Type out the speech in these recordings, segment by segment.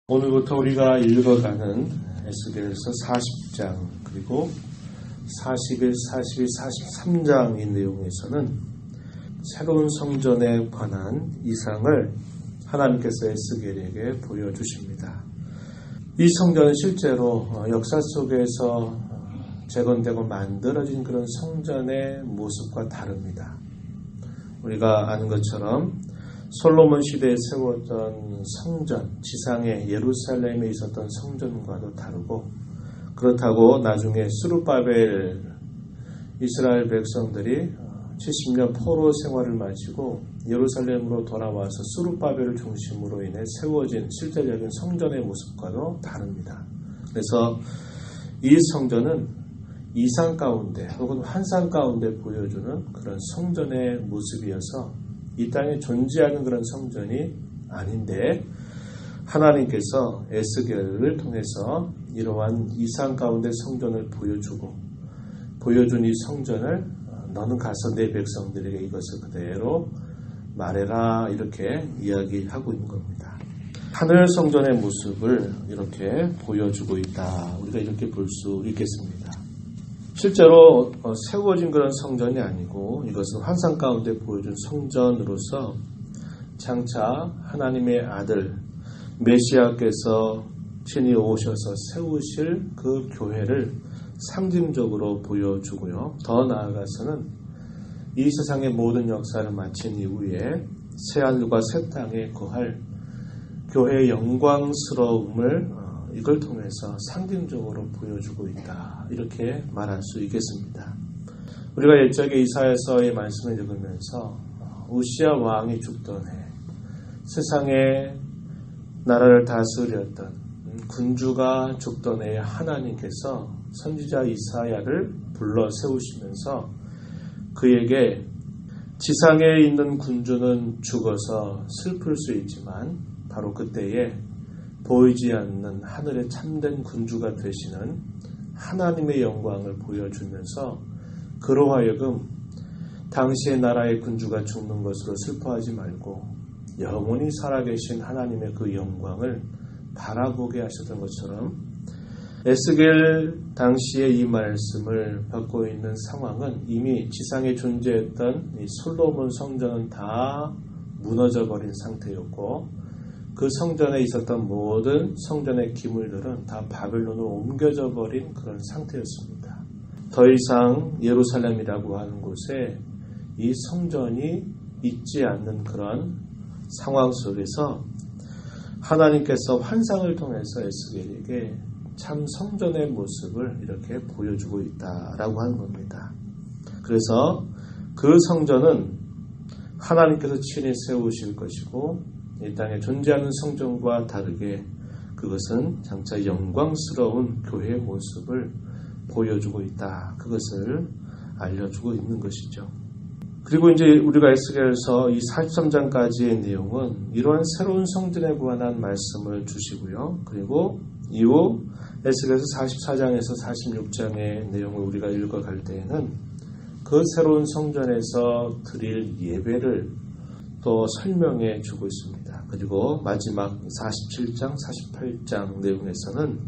오늘부터 우리가 읽어가는 에스겔서 40장 그리고 41, 42, 43장의 내용에서는 새로운 성전에 관한 이상을 하나님께서 에스겔에게 보여주십니다. 이 성전은 실제로 역사 속에서 재건되고 만들어진 그런 성전의 모습과 다릅니다. 우리가 아는 것처럼 솔로몬 시대에 세웠던 성전, 지상의 예루살렘에 있었던 성전과도 다르고, 그렇다고 나중에 스룹바벨 이스라엘 백성들이 70년 포로 생활을 마치고 예루살렘으로 돌아와서 스룹바벨을 중심으로 인해 세워진 실제적인 성전의 모습과도 다릅니다. 그래서 이 성전은 이상 가운데 혹은 환상 가운데 보여주는 그런 성전의 모습이어서 이 땅에 존재하는 그런 성전이 아닌데, 하나님께서 에스겔을 통해서 이러한 이상 가운데 성전을 보여준 이 성전을 너는 가서 내 백성들에게 이것을 그대로 말해라, 이렇게 이야기하고 있는 겁니다. 하늘 성전의 모습을 이렇게 보여주고 있다, 우리가 이렇게 볼 수 있겠습니다. 실제로 세워진 그런 성전이 아니고 이것은 환상 가운데 보여준 성전으로서 장차 하나님의 아들 메시아께서 친히 오셔서 세우실 그 교회를 상징적으로 보여주고요. 더 나아가서는 이 세상의 모든 역사를 마친 이후에 새하늘과 새 땅에 거할 교회의 영광스러움을 이걸 통해서 상징적으로 보여주고 있다, 이렇게 말할 수 있겠습니다. 우리가 옛적에 이사야서의 말씀을 읽으면서 우시야 왕이 죽던 해 세상의 나라를 다스렸던 군주가 죽던 해에 하나님께서 선지자 이사야를 불러 세우시면서 그에게 지상에 있는 군주는 죽어서 슬플 수 있지만 바로 그때에 보이지 않는 하늘의 참된 군주가 되시는 하나님의 영광을 보여주면서 그로 하여금 당시의 나라의 군주가 죽는 것으로 슬퍼하지 말고 영원히 살아계신 하나님의 그 영광을 바라보게 하셨던 것처럼, 에스겔 당시의 이 말씀을 받고 있는 상황은 이미 지상에 존재했던 이 솔로몬 성전은 다 무너져버린 상태였고, 그 성전에 있었던 모든 성전의 기물들은 다 바벨론으로 옮겨져 버린 그런 상태였습니다. 더 이상 예루살렘이라고 하는 곳에 이 성전이 있지 않는 그런 상황 속에서 하나님께서 환상을 통해서 에스겔에게 참 성전의 모습을 이렇게 보여주고 있다라고 하는 겁니다. 그래서 그 성전은 하나님께서 친히 세우실 것이고, 이 땅에 존재하는 성전과 다르게 그것은 장차 영광스러운 교회의 모습을 보여주고 있다, 그것을 알려주고 있는 것이죠. 그리고 이제 우리가 에스겔서 이 43장까지의 내용은 이러한 새로운 성전에 관한 말씀을 주시고요. 그리고 이후 에스겔서 44장에서 46장의 내용을 우리가 읽어갈 때에는 그 새로운 성전에서 드릴 예배를 또 설명해 주고 있습니다. 그리고 마지막 47장, 48장 내용에서는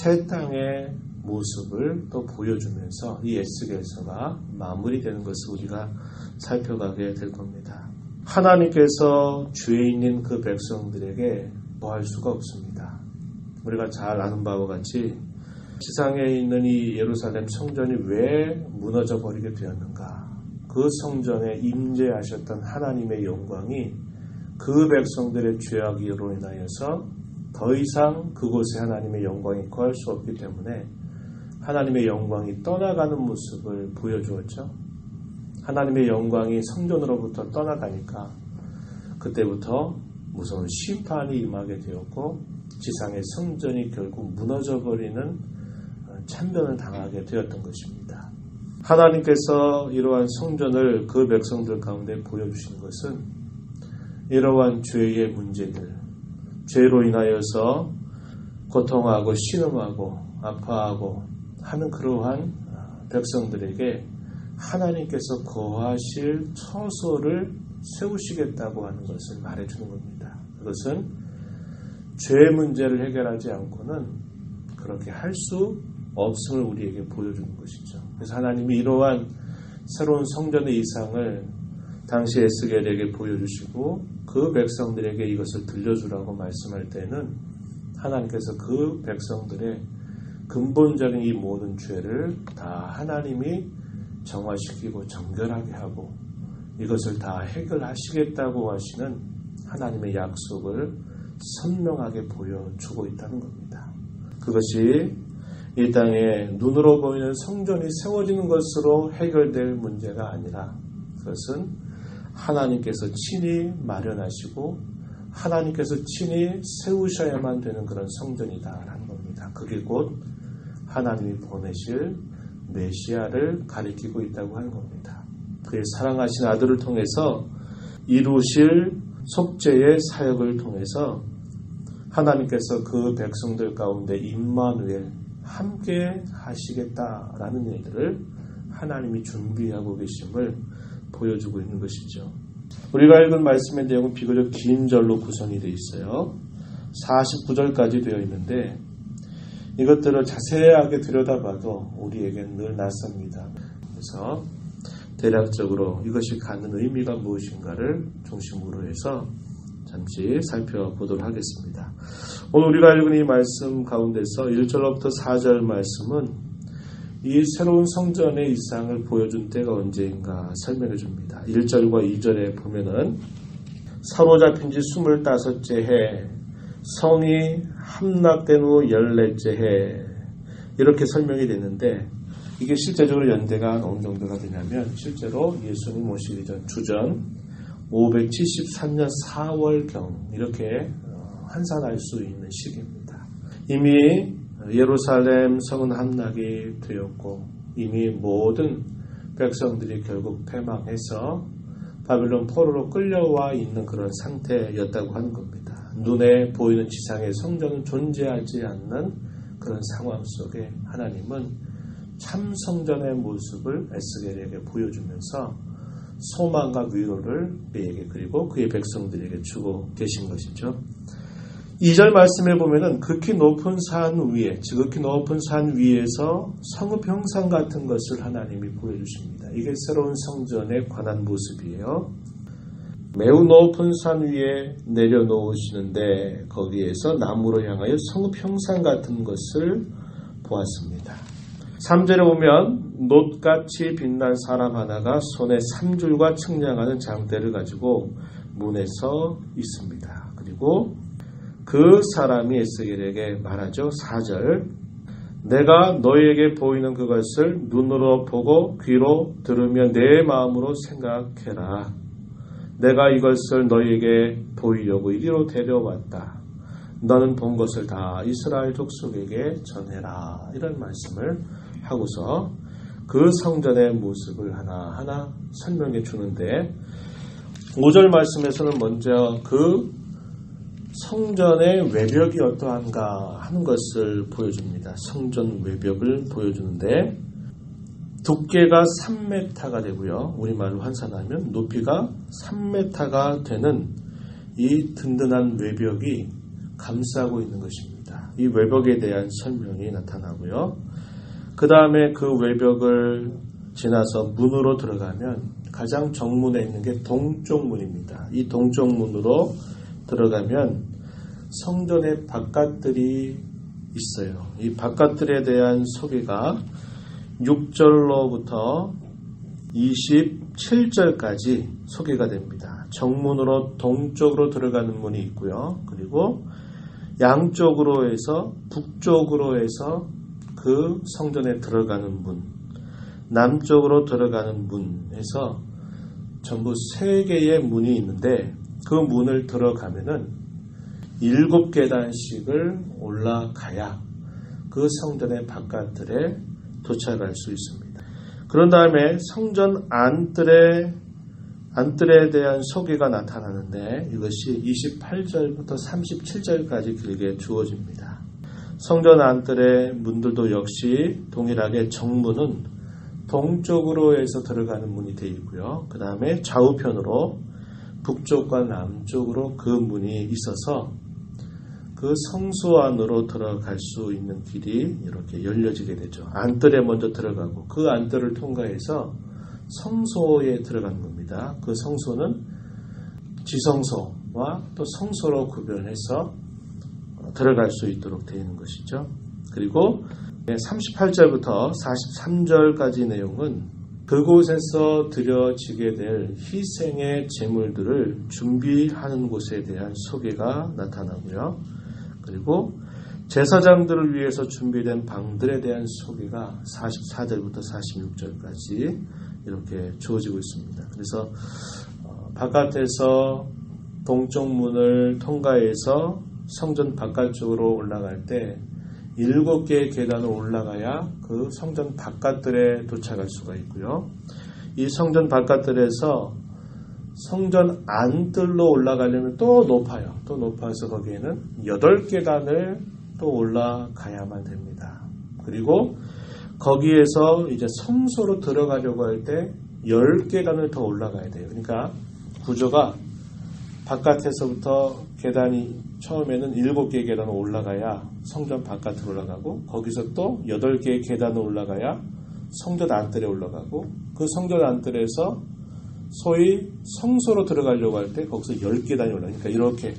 새 땅의 모습을 또 보여주면서 이 에스겔서가 마무리되는 것을 우리가 살펴가게 될 겁니다. 하나님께서 죄인인 그 백성들에게 뭐할 수가 없습니다. 우리가 잘 아는 바와 같이 지상에 있는 이 예루살렘 성전이 왜 무너져 버리게 되었는가? 그 성전에 임재하셨던 하나님의 영광이 그 백성들의 죄악으로 인하여서 더 이상 그곳에 하나님의 영광이 거할 수 없기 때문에 하나님의 영광이 떠나가는 모습을 보여주었죠. 하나님의 영광이 성전으로부터 떠나가니까 그때부터 무서운 심판이 임하게 되었고, 지상의 성전이 결국 무너져버리는 참변을 당하게 되었던 것입니다. 하나님께서 이러한 성전을 그 백성들 가운데 보여주신 것은 이러한 죄의 문제들, 죄로 인하여서 고통하고 신음하고 아파하고 하는 그러한 백성들에게 하나님께서 거하실 처소를 세우시겠다고 하는 것을 말해주는 겁니다. 그것은 죄의 문제를 해결하지 않고는 그렇게 할 수 없음을 우리에게 보여주는 것이죠. 그래서 하나님이 이러한 새로운 성전의 이상을 당시 에스겔에게 보여주시고 그 백성들에게 이것을 들려주라고 말씀할 때는 하나님께서 그 백성들의 근본적인 이 모든 죄를 다 하나님이 정화시키고 정결하게 하고 이것을 다 해결하시겠다고 하시는 하나님의 약속을 선명하게 보여주고 있다는 겁니다. 그것이 이 땅에 눈으로 보이는 성전이 세워지는 것으로 해결될 문제가 아니라 그것은 하나님께서 친히 마련하시고 하나님께서 친히 세우셔야만 되는 그런 성전이다라는 겁니다. 그게 곧 하나님이 보내실 메시아를 가리키고 있다고 하는 겁니다. 그의 사랑하신 아들을 통해서 이루실 속죄의 사역을 통해서 하나님께서 그 백성들 가운데 임마누엘 함께 하시겠다라는 일들을 하나님이 준비하고 계심을 보여주고 있는 것이죠. 우리가 읽은 말씀의 내용은 비교적 긴 절로 구성이 되어 있어요. 49절까지 되어 있는데 이것들을 자세하게 들여다봐도 우리에겐 늘 낯섭니다. 그래서 대략적으로 이것이 갖는 의미가 무엇인가를 중심으로 해서 잠시 살펴보도록 하겠습니다. 오늘 우리가 읽은 이 말씀 가운데서 1절로부터 4절 말씀은 이 새로운 성전의 이상을 보여준 때가 언제인가 설명해 줍니다. 1절과 2절에 보면은 사로잡힌 지 25째 해, 성이 함락된 후 14째 해, 이렇게 설명이 되는데 이게 실제적으로 연대가 어느 정도가 되냐면 실제로 예수님 오시기 전 주전 573년 4월경 이렇게 환산할 수 있는 시기입니다. 이미 예루살렘 성은 함락이 되었고 이미 모든 백성들이 결국 패망해서 바빌론 포로로 끌려와 있는 그런 상태였다고 하는 겁니다. 눈에 보이는 지상의 성전은 존재하지 않는 그런 상황 속에 하나님은 참 성전의 모습을 에스겔에게 보여주면서 소망과 위로를 그에게 그리고 그의 백성들에게 주고 계신 것이죠. 2절 말씀에 보면은 극히 높은 산 위에, 지극히 높은 산 위에서 성읍 형상 같은 것을 하나님이 보여주십니다. 이게 새로운 성전에 관한 모습이에요. 매우 높은 산 위에 내려놓으시는데 거기에서 나무로 향하여 성읍 형상 같은 것을 보았습니다. 3절에 보면 놋같이 빛난 사람 하나가 손에 3줄과 측량하는 장대를 가지고 문에 서 있습니다. 그리고 그 사람이 에스겔에게 말하죠. 4절 내가 너희에게 보이는 그것을 눈으로 보고 귀로 들으며 내 마음으로 생각해라. 내가 이것을 너희에게 보이려고 이리로 데려왔다. 너는 본 것을 다 이스라엘 족속에게 전해라. 이런 말씀을 하고서 그 성전의 모습을 하나하나 설명해 주는데 5절 말씀에서는 먼저 그 성전의 외벽이 어떠한가 하는 것을 보여줍니다. 성전 외벽을 보여주는데 두께가 3m가 되고요. 우리말로 환산하면 높이가 3m가 되는 이 든든한 외벽이 감싸고 있는 것입니다. 이 외벽에 대한 설명이 나타나고요. 그 다음에 그 외벽을 지나서 문으로 들어가면 가장 정문에 있는 게 동쪽 문입니다. 이 동쪽 문으로 들어가면 성전의 바깥들이 있어요. 이 바깥들에 대한 소개가 6절로부터 27절까지 소개가 됩니다. 정문으로 동쪽으로 들어가는 문이 있고요. 그리고 양쪽으로 해서 북쪽으로 해서 그 성전에 들어가는 문, 남쪽으로 들어가는 문에서 전부 3개의 문이 있는데 그 문을 들어가면은 7계단씩을 올라가야 그 성전의 바깥들에 도착할 수 있습니다. 그런 다음에 성전 안뜰에 대한 소개가 나타나는데 이것이 28절부터 37절까지 길게 주어집니다. 성전 안뜰의 문들도 역시 동일하게 정문은 동쪽으로 해서 들어가는 문이 되어 있고요. 그 다음에 좌우편으로 북쪽과 남쪽으로 그 문이 있어서 그 성소 안으로 들어갈 수 있는 길이 이렇게 열려지게 되죠. 안뜰에 먼저 들어가고 그 안뜰을 통과해서 성소에 들어가는 겁니다. 그 성소는 지성소와 또 성소로 구별해서 들어갈 수 있도록 되어 있는 것이죠. 그리고 38절부터 43절까지 내용은 그곳에서 드려지게 될 희생의 제물들을 준비하는 곳에 대한 소개가 나타나고요. 그리고 제사장들을 위해서 준비된 방들에 대한 소개가 44절부터 46절까지 이렇게 주어지고 있습니다. 그래서 바깥에서 동쪽 문을 통과해서 성전 바깥쪽으로 올라갈 때 7개의 계단을 올라가야 그 성전 바깥들에 도착할 수가 있고요. 이 성전 바깥들에서 성전 안뜰로 올라가려면 또 높아요. 또 높아서 거기에는 8계단을 또 올라가야만 됩니다. 그리고 거기에서 이제 성소로 들어가려고 할 때 10계단을 더 올라가야 돼요. 그러니까 구조가 바깥에서부터 계단이 처음에는 7개의 계단을 올라가야 성전 바깥으로 올라가고 거기서 또 8개의 계단을 올라가야 성전 안뜰에 올라가고 그 성전 안뜰에서 소위 성소로 들어가려고 할 때 거기서 10계단이 올라가니까 이렇게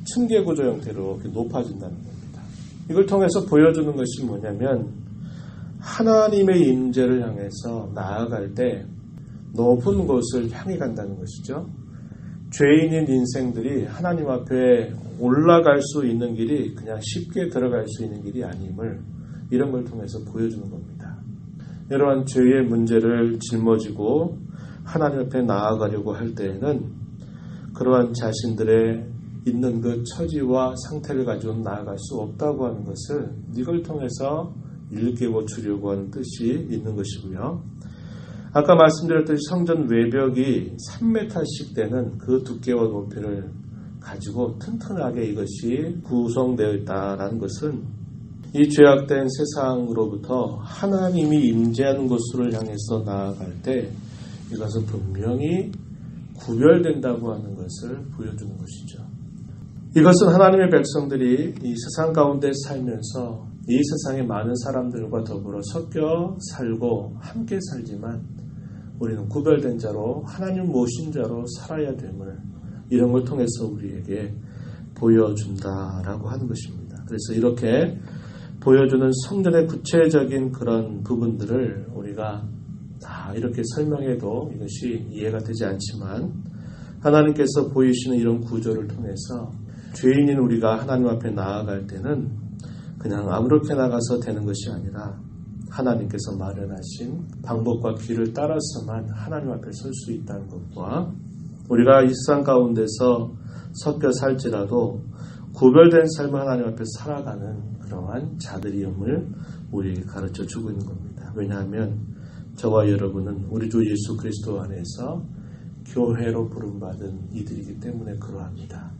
층계 구조 형태로 이렇게 높아진다는 겁니다. 이걸 통해서 보여주는 것이 뭐냐면 하나님의 임재를 향해서 나아갈 때 높은 곳을 향해 간다는 것이죠. 죄인인 인생들이 하나님 앞에 올라갈 수 있는 길이 그냥 쉽게 들어갈 수 있는 길이 아님을 이런 걸 통해서 보여주는 겁니다. 이러한 죄의 문제를 짊어지고 하나님 앞에 나아가려고 할 때에는 그러한 자신들의 있는 그 처지와 상태를 가지고 나아갈 수 없다고 하는 것을 이걸 통해서 일깨워 주려고 하는 뜻이 있는 것이고요. 아까 말씀드렸듯이 성전 외벽이 3m씩 되는 그 두께와 높이를 가지고 튼튼하게 이것이 구성되어 있다는 것은 이 죄악된 세상으로부터 하나님이 임재하는 곳으로 향해서 나아갈 때 이것은 분명히 구별된다고 하는 것을 보여주는 것이죠. 이것은 하나님의 백성들이 이 세상 가운데 살면서 이 세상의 많은 사람들과 더불어 섞여 살고 함께 살지만 우리는 구별된 자로 하나님 모신 자로 살아야 됨을 이런 걸 통해서 우리에게 보여준다라고 하는 것입니다. 그래서 이렇게 보여주는 성전의 구체적인 그런 부분들을 우리가 다 이렇게 설명해도 이것이 이해가 되지 않지만 하나님께서 보이시는 이런 구조를 통해서 죄인인 우리가 하나님 앞에 나아갈 때는 그냥 아무렇게 나가서 되는 것이 아니라 하나님께서 마련하신 방법과 길을 따라서만 하나님 앞에 설 수 있다는 것과 우리가 이 세상 가운데서 섞여 살지라도 구별된 삶을 하나님 앞에 살아가는 그러한 자들이음을 우리에게 가르쳐 주고 있는 겁니다. 왜냐하면 저와 여러분은 우리 주 예수 그리스도 안에서 교회로 부름받은 이들이기 때문에 그러합니다.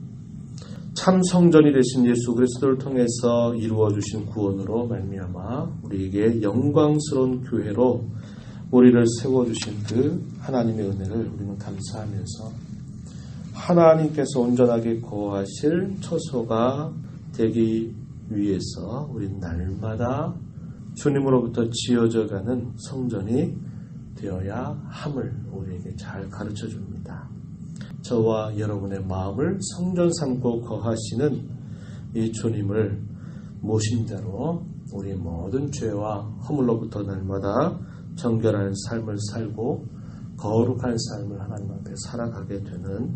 참 성전이 되신 예수 그리스도를 통해서 이루어 주신 구원으로 말미암아 우리에게 영광스러운 교회로 우리를 세워 주신 그 하나님의 은혜를 우리는 감사하면서 하나님께서 온전하게 거하실 처소가 되기 위해서 우리는 날마다 주님으로부터 지어져 가는 성전이 되어야 함을 우리에게 잘 가르쳐 줍니다. 저와 여러분의 마음을 성전 삼고 거하시는 이 주님을 모신 자로 우리 모든 죄와 허물로부터 날마다 정결한 삶을 살고 거룩한 삶을 하나님 앞에 살아가게 되는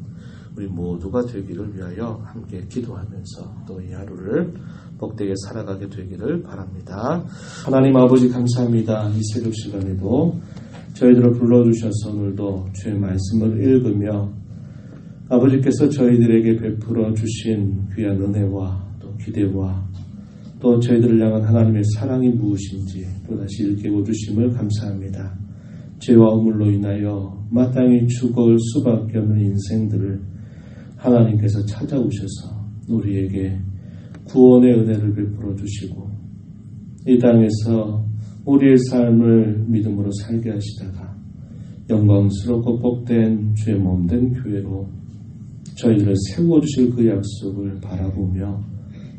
우리 모두가 되기를 위하여 함께 기도하면서 또 이 하루를 복되게 살아가게 되기를 바랍니다. 하나님 아버지 감사합니다. 이 새벽 시간에도 저희들을 불러주셔서 오늘도 주의 말씀을 읽으며 아버지께서 저희들에게 베풀어 주신 귀한 은혜와 또 기대와 또 저희들을 향한 하나님의 사랑이 무엇인지 또다시 일깨워 주심을 감사합니다. 죄와 허물로 인하여 마땅히 죽을 수밖에 없는 인생들을 하나님께서 찾아오셔서 우리에게 구원의 은혜를 베풀어 주시고 이 땅에서 우리의 삶을 믿음으로 살게 하시다가 영광스럽고 복된 주의 몸된 교회로 저희들을 세워주실 그 약속을 바라보며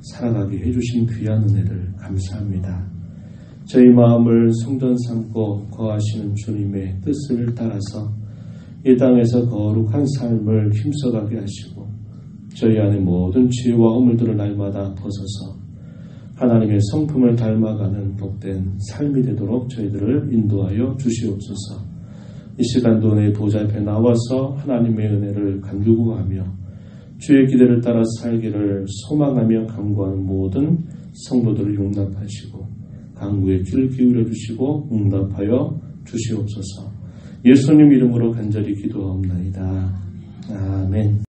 살아가게 해주신 귀한 은혜를 감사합니다. 저희 마음을 성전 삼고 거하시는 주님의 뜻을 따라서 이 땅에서 거룩한 삶을 힘써가게 하시고 저희 안에 모든 죄와 허물들을 날마다 벗어서 하나님의 성품을 닮아가는 복된 삶이 되도록 저희들을 인도하여 주시옵소서. 이 시간도 내 보좌 앞에 나와서 하나님의 은혜를 간구하며 주의 기대를 따라 살기를 소망하며 간구하는 모든 성도들을 용납하시고 간구에 귀를 기울여 주시고 응답하여 주시옵소서. 예수님 이름으로 간절히 기도하옵나이다. 아멘.